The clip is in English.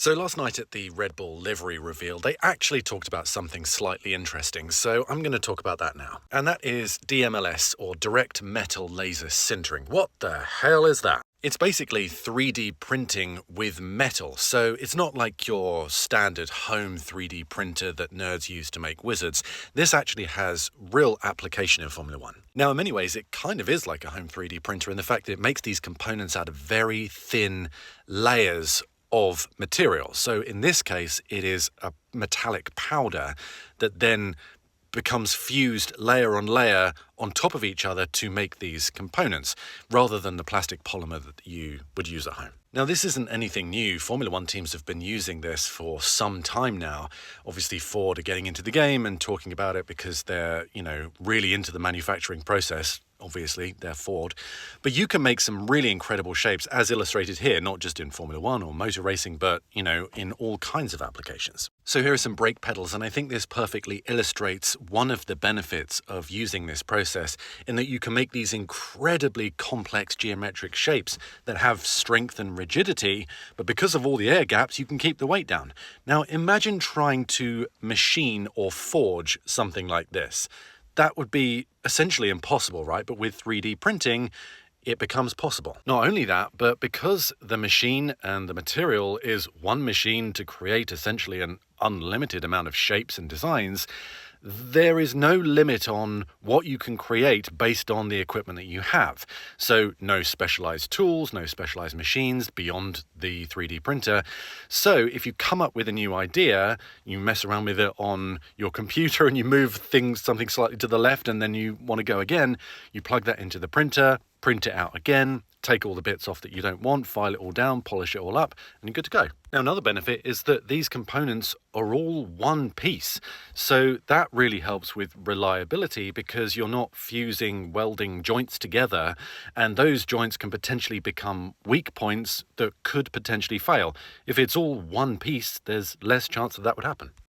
So last night at the Red Bull livery reveal, they actually talked about something slightly interesting, so I'm going to talk about that now. And that is DMLS, or direct metal laser sintering. What the hell is that? It's basically 3D printing with metal, so it's not like your standard home 3D printer that nerds use to make wizards. This actually has real application in Formula One. Now, in many ways, it kind of is like a home 3D printer in the fact that it makes these components out of very thin layers of material. So in this case, it is a metallic powder that then becomes fused layer on layer on top of each other to make these components, rather than the plastic polymer that you would use at home. Now, this isn't anything new. Formula One teams have been using this for some time now. Obviously, Ford are getting into the game and talking about it because they're, really into the manufacturing process. Obviously, they're Ford. But you can make some really incredible shapes, as illustrated here, not just in Formula One or motor racing, but, in all kinds of applications. So here are some brake pedals, and I think this perfectly illustrates one of the benefits of using this process, in that you can make these incredibly complex geometric shapes that have strength and rigidity, but because of all the air gaps, you can keep the weight down. Now, imagine trying to machine or forge something like this. That would be essentially impossible, right? But with 3D printing, it becomes possible. Not only that, but because the machine and the material is one machine to create essentially an unlimited amount of shapes and designs, there is no limit on what you can create based on the equipment that you have. So no specialized tools, no specialized machines beyond the 3D printer. So if you come up with a new idea, you mess around with it on your computer and you move something slightly to the left, and then you want to go again, you plug that into the printer, print it out again, take all the bits off that you don't want, file it all down, polish it all up, and you're good to go. Now, another benefit is that these components are all one piece. So that really helps with reliability, because you're not fusing, welding joints together, and those joints can potentially become weak points that could potentially fail. If it's all one piece, there's less chance that would happen.